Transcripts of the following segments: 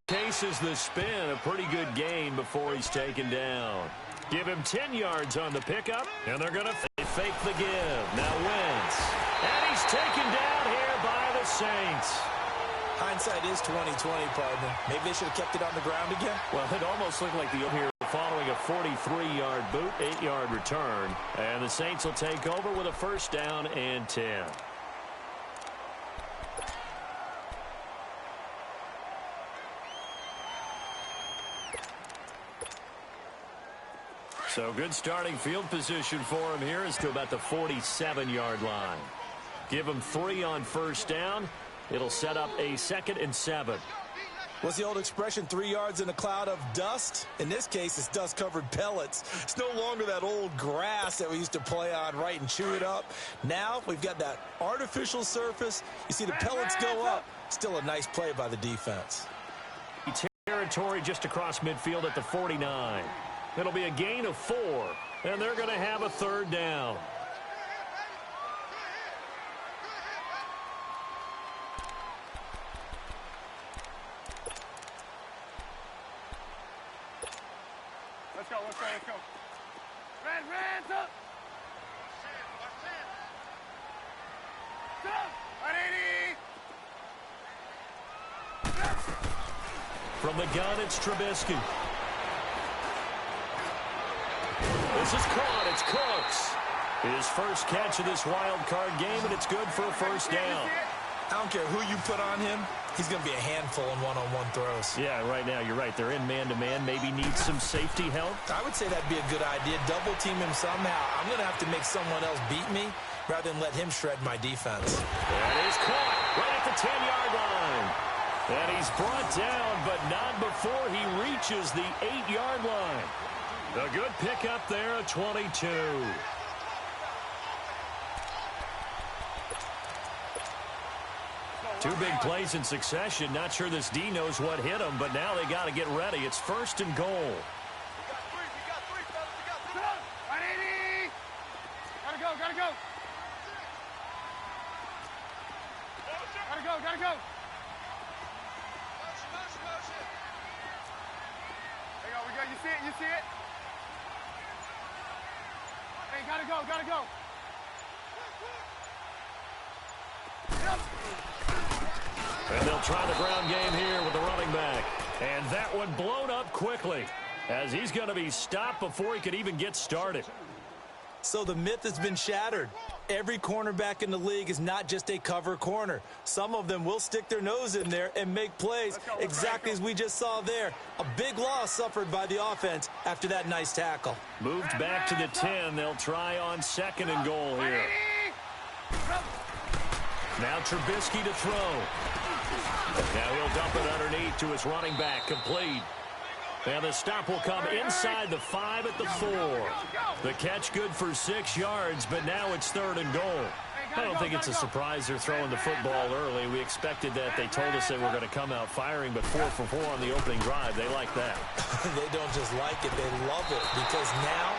Cases the spin, a pretty good gain before he's taken down. Give him 10 yards on the pickup, and they're going to fake the give. Now Wentz. And he's taken down here by the Saints. Hindsight is 20/20, partner. Maybe they should have kept it on the ground again. Well, it almost looked like the here following a 43-yard boot, 8-yard return. And the Saints will take over with a first down and 10. So good starting field position for him here is to about the 47-yard line. Give him 3 on first down. It'll set up a 2nd and 7. What's the old expression, 3 yards in a cloud of dust? In this case, it's dust-covered pellets. It's no longer that old grass that we used to play on, right, and chew it up. Now we've got that artificial surface. You see the pellets go up. Still a nice play by the defense. Territory just across midfield at the 49. It'll be a gain of 4, and they're going to have a 3rd down. Let's go, let's go, let's go. Reds up. Go, 180. From the gun, it's Trubisky. This is caught. It's Cooks. His first catch of this wild card game, and it's good for a first down. I don't care who you put on him. He's going to be a handful in one-on-one throws. Yeah, right now, you're right. They're in man-to-man. Maybe needs some safety help. I would say that'd be a good idea. Double team him somehow. I'm going to have to make someone else beat me rather than let him shred my defense. That is caught right at the 10-yard line. And he's brought down, but not before he reaches the 8-yard line. A good pickup there at 22. Two big plays in succession. Not sure this D knows what hit him, but now they got to get ready. It's 1st and goal. We got three, fellas. We got 180. Gotta go. Gotta go. Motion. There you go. You see it? Hey, gotta go. Yep. And they'll try the ground game here with the running back. And that one blown up quickly as he's going to be stopped before he could even get started. So the myth has been shattered. Every cornerback in the league is not just a cover corner. Some of them will stick their nose in there and make plays exactly as we just saw there. A big loss suffered by the offense after that nice tackle. Moved back to the 10. They'll try on 2nd and goal here. Now Trubisky to throw. Now he'll dump it underneath to his running back, complete. And the stop will come inside the 5 at the 4. The catch good for 6 yards, but now it's 3rd and goal. I don't think it's a surprise they're throwing the football early. We expected that. They told us they were going to come out firing, but 4 for 4 on the opening drive. They like that. They don't just like it, they love it, because now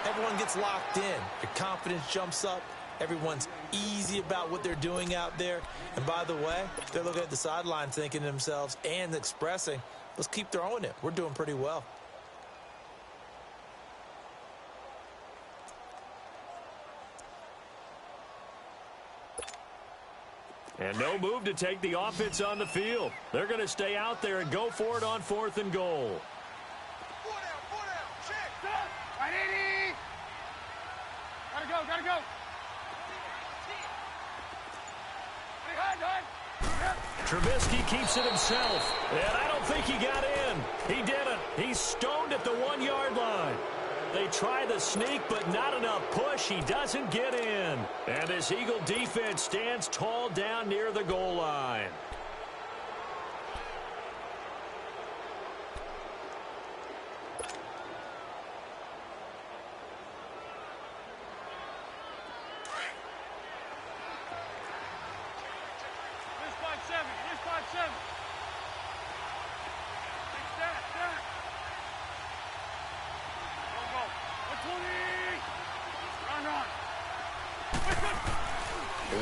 everyone gets locked in. Your confidence jumps up. Everyone's easy about what they're doing out there. And by the way, they're looking at the sideline thinking to themselves and expressing, let's keep throwing it. We're doing pretty well. And no move to take the offense on the field. They're going to stay out there and go for it on 4th and goal. 4 down. Check. 180. Gotta go. Trubisky keeps it himself, and I don't think he got in. He didn't. He's stoned at the 1-yard line. They try the sneak, but not enough push. He doesn't get in. And this Eagle defense stands tall down near the goal line.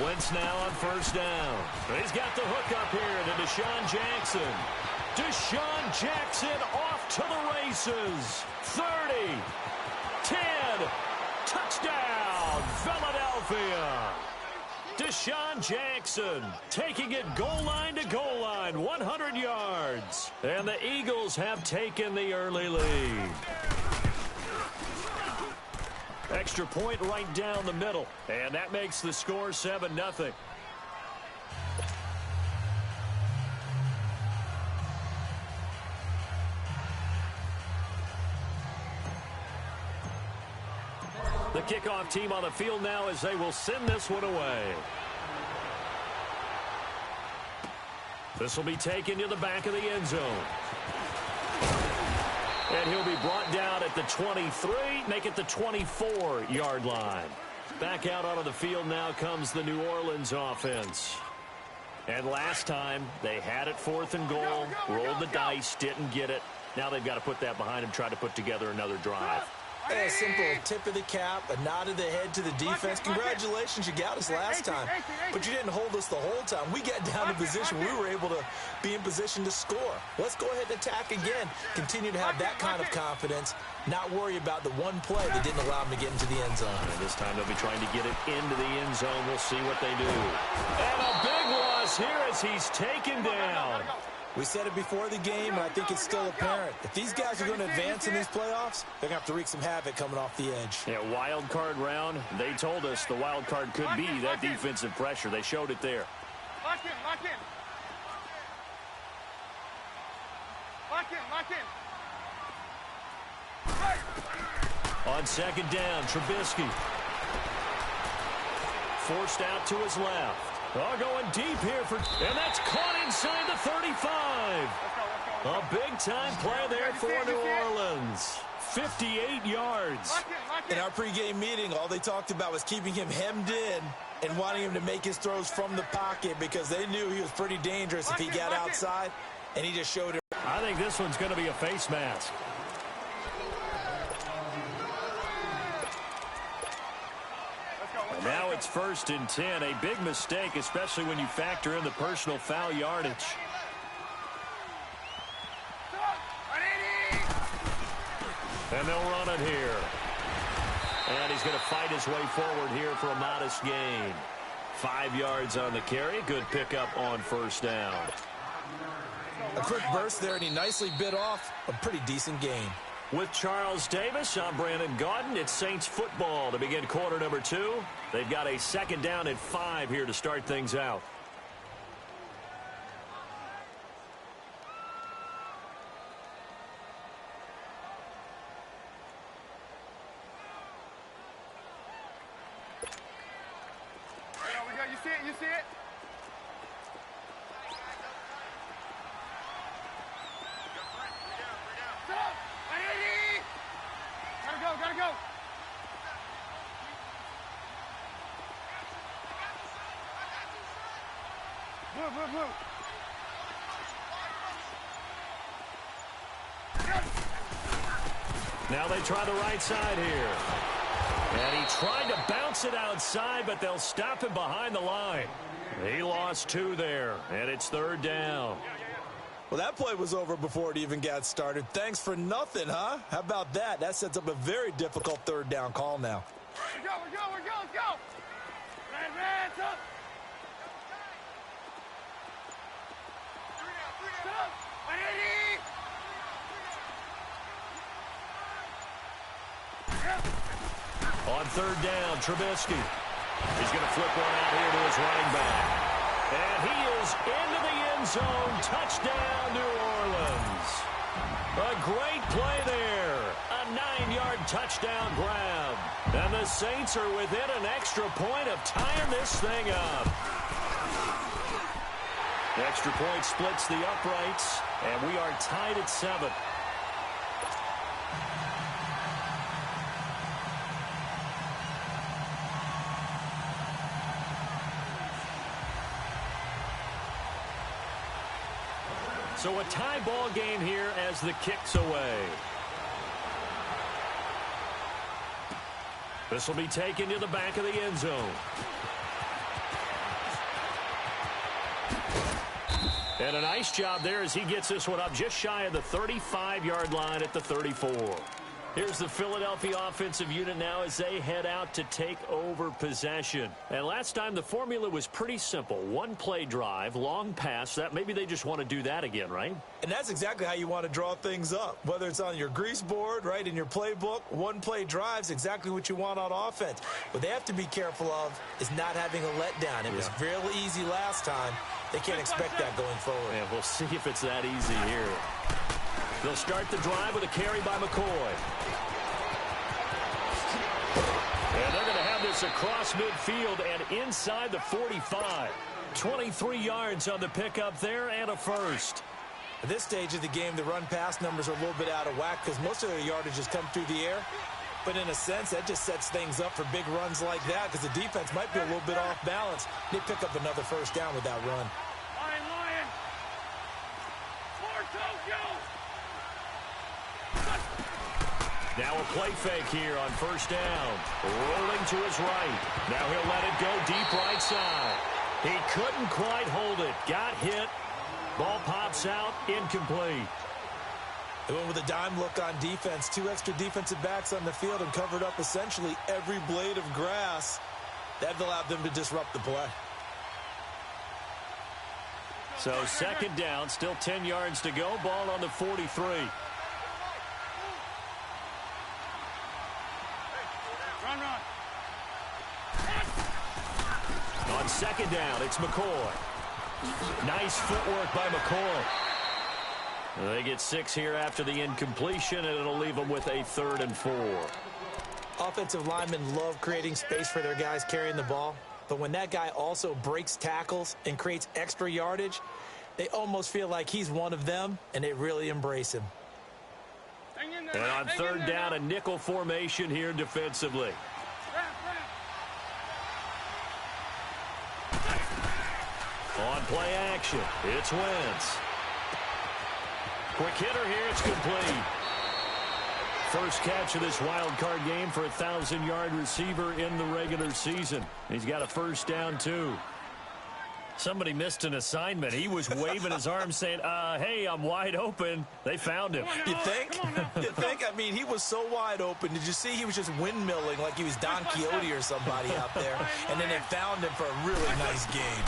Wentz now on 1st down. He's got the hook up here to Deshaun Jackson. Deshaun Jackson off to the races. 30, 10, touchdown, Philadelphia. Deshaun Jackson taking it goal line to goal line, 100 yards. And the Eagles have taken the early lead. Extra point right down the middle. And that makes the score 7-0. The kickoff team on the field now as they will send this one away. This will be taken to the back of the end zone. And he'll be brought down at the 23, make it the 24-yard line. Back out onto the field now comes the New Orleans offense. And last time, they had it 4th and goal, rolled the dice, didn't get it. Now they've got to put that behind them, try to put together another drive. A simple tip of the cap, a nod of the head to the defense. Congratulations, you got us last time. But you didn't hold us the whole time. We got down to position. We were able to be in position to score. Let's go ahead and attack again. Continue to have that kind of confidence. Not worry about the one play that didn't allow them to get into the end zone. And this time they'll be trying to get it into the end zone. We'll see what they do. And a big loss here as he's taken down. We said it before the game, and I think it's still apparent. If these guys are going to advance in these playoffs, they're going to have to wreak some havoc coming off the edge. Yeah, wild card round. They told us the wild card could be that defensive pressure. They showed it there. Lock in, lock in. Lock in, lock in. On second down, Trubisky. Forced out to his left. Oh, going deep here and that's caught inside the 35. A big-time play there for New Orleans. 58 yards. In our pregame meeting, all they talked about was keeping him hemmed in and wanting him to make his throws from the pocket because they knew he was pretty dangerous if he got outside, and he just showed it. I think this one's going to be a face mask. Now it's 1st and 10. A big mistake, especially when you factor in the personal foul yardage. And they'll run it here. And he's going to fight his way forward here for a modest gain. 5 yards on the carry. Good pickup on 1st down. A quick burst there, and he nicely bit off a pretty decent gain. With Charles Davis, I'm Brandon Gaudin. It's Saints football to begin quarter number 2. They've got a 2nd down and 5 here to start things out. We got, you see it, you see it? Gotta go. Move. Now they try the right side here. And he tried to bounce it outside, but they'll stop him behind the line. He lost 2 there, and it's 3rd down. Well, that play was over before it even got started. Thanks for nothing, huh? How about that? That sets up a very difficult 3rd down call now. We're go, let's go. Hands up. On 3rd down, Trubisky. He's going to flip one out here to his running back. And he is into the end zone. Touchdown, New Orleans. A great play there. A 9-yard touchdown grab. And the Saints are within an extra point of tying this thing up. The extra point splits the uprights, and we are tied at 7. So a tie ball game here as the kick's away. This will be taken to the back of the end zone. And a nice job there as he gets this one up just shy of the 35-yard line at the 34. Here's the Philadelphia offensive unit now as they head out to take over possession. And last time the formula was pretty simple. One-play drive, long pass. That maybe they just want to do that again, right? And that's exactly how you want to draw things up. Whether it's on your grease board, right, in your playbook, one-play drive's exactly what you want on offense. What they have to be careful of is not having a letdown. It was fairly easy last time. They can't expect that going forward. Yeah, we'll see if it's that easy here. They'll start the drive with a carry by McCoy. And they're going to have this across midfield and inside the 45. 23 yards on the pickup there and a first. At this stage of the game, the run-pass numbers are a little bit out of whack because most of their yardage has come through the air. But in a sense, that just sets things up for big runs like that because the defense might be a little bit off balance. They pick up another first down with that run. Lion. For Tokyo. Now a play fake here on first down. Rolling to his right. Now he'll let it go deep right side. He couldn't quite hold it. Got hit. Ball pops out. Incomplete. They went with a dime look on defense. 2 extra defensive backs on the field and covered up essentially every blade of grass. That allowed them to disrupt the play. So second down, still 10 yards to go. Ball on the 43. Run. On second down, it's McCoy. Nice footwork by McCoy. They get 6 here after the incompletion, and it'll leave them with a 3rd and 4. Offensive linemen love creating space for their guys carrying the ball. But when that guy also breaks tackles and creates extra yardage, they almost feel like he's one of them, and they really embrace him. And on third down, a nickel formation here defensively. On play action, it's Wentz. Quick hitter here, it's complete. First catch of this wild card game for a 1,000-yard receiver in the regular season. He's got a first down, too. Somebody missed an assignment. He was waving his arms saying, hey, I'm wide open. They found him. You think? You think? I mean, he was so wide open. Did you see he was just windmilling like he was Don Quixote or somebody out there? And then they found him for a really nice game.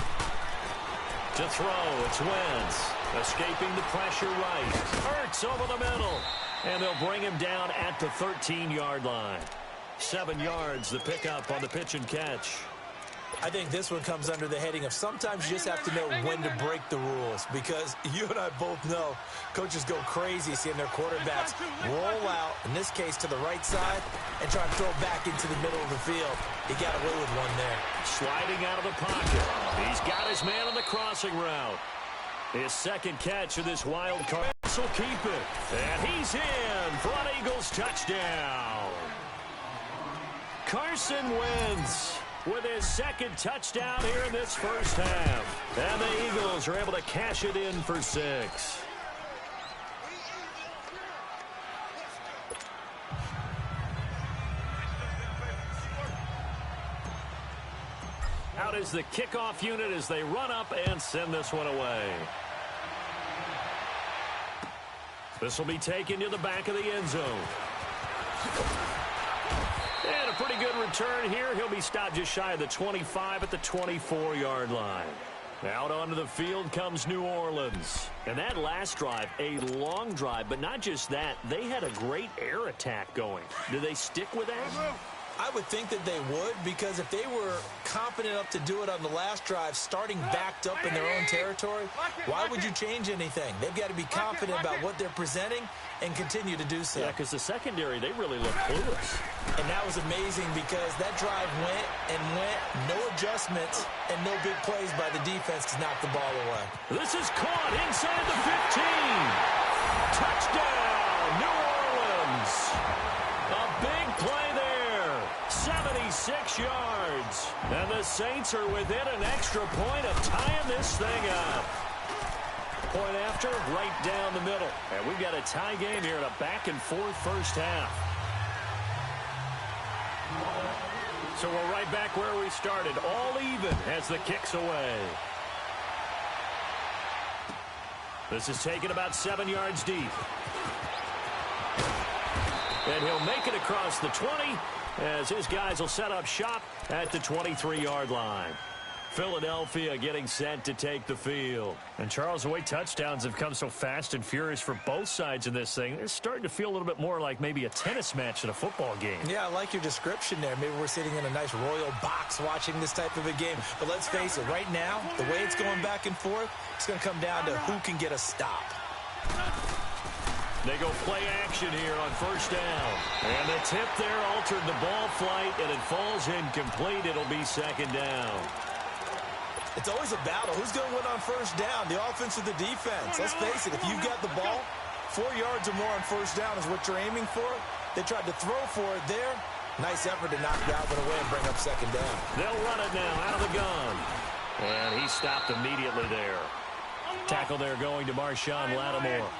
To throw, it's Wentz. Escaping the pressure right. Hurts over the middle. And they'll bring him down at the 13-yard line. 7 yards, the pickup on the pitch and catch. I think this one comes under the heading of sometimes you just have to know when to break the rules, because you and I both know coaches go crazy seeing their quarterbacks roll out, in this case to the right side, and try to throw back into the middle of the field. He got away with one there. Sliding out of the pocket. He's got his man on the crossing route. His second catch of this wild card. Will keep it. And he's in for an Eagles touchdown. Carson Wentz with his second touchdown here in this first half. And the Eagles are able to cash it in for 6. Out is the kickoff unit as they run up and send this one away. This will be taken to the back of the end zone. And a pretty good return here. He'll be stopped just shy of the 25 at the 24-yard line. Out onto the field comes New Orleans. And that last drive, a long drive, but not just that. They had a great air attack going. Do they stick with that? I would think that they would, because if they were confident enough to do it on the last drive, starting backed up in their own territory, why would you change anything? They've got to be confident about what they're presenting and continue to do so. Yeah, because the secondary, they really look clueless. And that was amazing because that drive went and went, no adjustments, and no big plays by the defense to knock the ball away. This is caught inside the 15. Touchdown, New Orleans. A big play there. 76 yards. And the Saints are within an extra point of tying this thing up. Point after, right down the middle. And we've got a tie game here in a back-and-forth first half. So we're right back where we started. All even as the kick's away. This is taken about 7 yards deep. And he'll make it across the 20 as his guys will set up shop at the 23-yard line. Philadelphia getting set to take the field. And, Charles, the way touchdowns have come so fast and furious for both sides in this thing, it's starting to feel a little bit more like maybe a tennis match than a football game. Yeah, I like your description there. Maybe we're sitting in a nice royal box watching this type of a game. But let's face it, right now, the way it's going back and forth, it's going to come down to who can get a stop. They go play action here on first down. And the tip there altered the ball flight, and it falls incomplete. It'll be second down. It's always a battle. Who's going to win on first down, the offense or the defense? Let's face it, if you've got the ball, 4 yards or more on first down is what you're aiming for. They tried to throw for it there. Nice effort to knock that one away and bring up second down. They'll run it now out of the gun. And he stopped immediately there. Tackle there going to Marshawn Lattimore.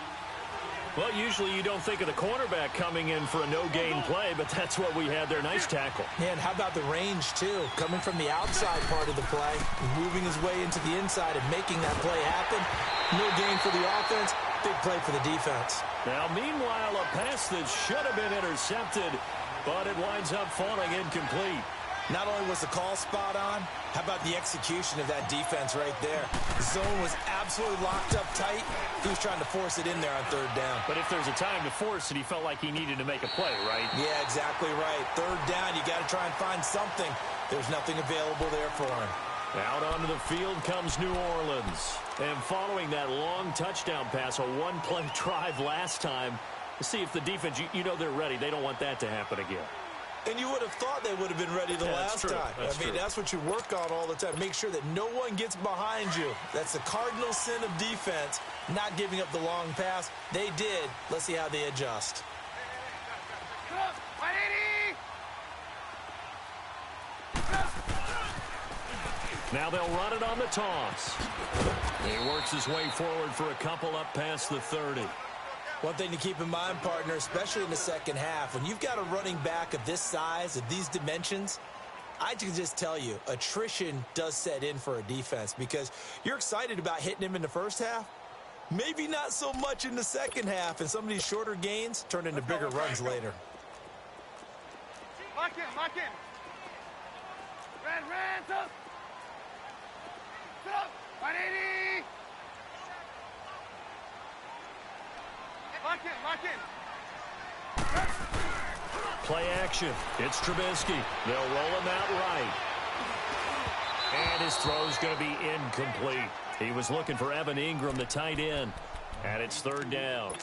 Well, usually you don't think of the cornerback coming in for a no-gain play, but that's what we had there. Nice tackle. Man, how about the range, too? Coming from the outside part of the play, moving his way into the inside and making that play happen. No gain for the offense, big play for the defense. Now, meanwhile, a pass that should have been intercepted, but it winds up falling incomplete. Not only was the call spot on, how about the execution of that defense right there? The zone was absolutely locked up tight. He was trying to force it in there on third down. But if there's a time to force it, he felt like he needed to make a play, right? Yeah, exactly right. Third down, you got to try and find something. There's nothing available there for him. Out onto the field comes New Orleans. And following that long touchdown pass, a one-play drive last time, to see if the defense, you know they're ready. They don't want that to happen again. And you would have thought they would have been ready the last time. That's what you work on all the time. Make sure that no one gets behind you. That's the cardinal sin of defense, not giving up the long pass. They did. Let's see how they adjust. Now they'll run it on the toss. He works his way forward for a couple up past the 30. One thing to keep in mind, partner, especially in the second half, when you've got a running back of this size, of these dimensions, I can just tell you, attrition does set in for a defense because you're excited about hitting him in the first half. Maybe not so much in the second half, and some of these shorter gains turn into bigger runs later. Lock in, lock in. Ran, up. Sit up. 180. Lock in. Play action. It's Trubisky. They'll roll him out right. And his throw's going to be incomplete. He was looking for Evan Ingram, the tight end. And it's third down.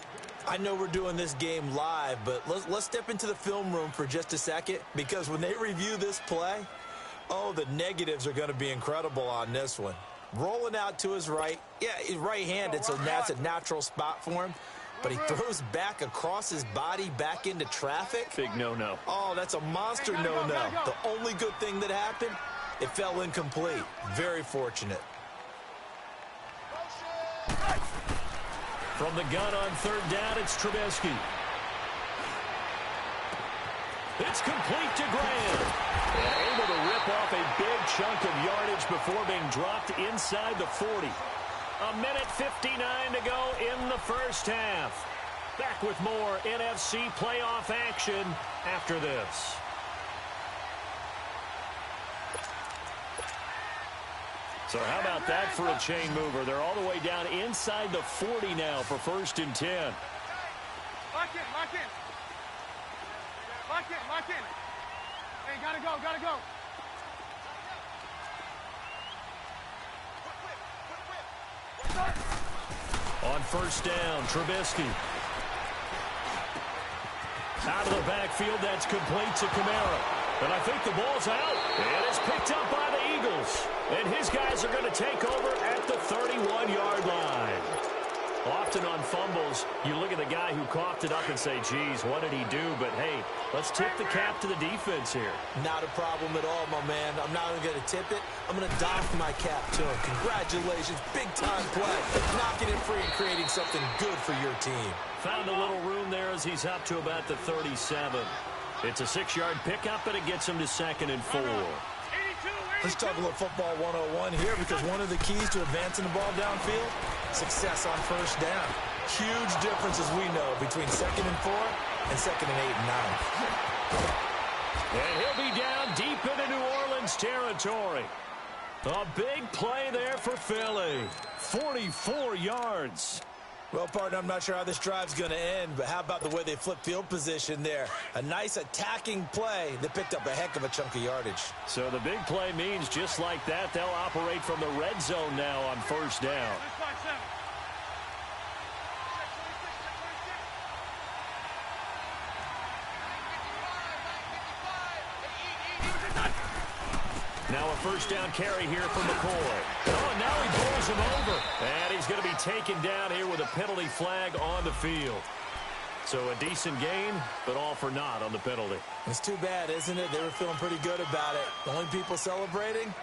I know we're doing this game live, but let's step into the film room for just a second, because when they review this play, oh, the negatives are going to be incredible on this one. Rolling out to his right. Yeah, he's right-handed, so that's a natural spot for him. But he throws back across his body back into traffic. Big no-no. Oh, that's a monster no-no. The only good thing that happened, it fell incomplete. Very fortunate. From the gun on third down, it's Trubisky. It's complete to Graham. And able to rip off a big chunk of yardage before being dropped inside the 40. A minute 59 to go in the first half. Back with more NFC playoff action after this. So how about that for a chain mover? They're all the way down inside the 40 now for first and 10. Lock in, lock in. Lock in, lock in. Hey, gotta go. On first down, Trubisky. Out of the backfield, that's complete to Kamara. And I think the ball's out. And it's picked up by the Eagles. And his guys are going to take over at the 31-yard line. Often on fumbles, you look at the guy who coughed it up and say, geez, what did he do? But, hey, let's tip the cap to the defense here. Not a problem at all, my man. I'm not even going to tip it. I'm going to doff my cap to him. Congratulations. Big-time play. Knocking it free and creating something good for your team. Found a little room there as he's up to about the 37. It's a 6-yard pickup, and it gets him to 2nd and 4. Let's talk a little football 101 here, because one of the keys to advancing the ball downfield, success on first down. Huge difference, as we know, between 2nd and 4 and 2nd and 8 and 9. And he'll be down deep into New Orleans territory. A big play there for Philly. 44 yards. Well, partner, I'm not sure how this drive's going to end, but how about the way they flip field position there? A nice attacking play that picked up a heck of a chunk of yardage. So the big play means just like that, they'll operate from the red zone now on first down. Now a first down carry here from McCoy. Oh, and now he bowls him over. And he's going to be taken down here with a penalty flag on the field. So a decent gain, but all for naught on the penalty. It's too bad, isn't it? They were feeling pretty good about it. The only people celebrating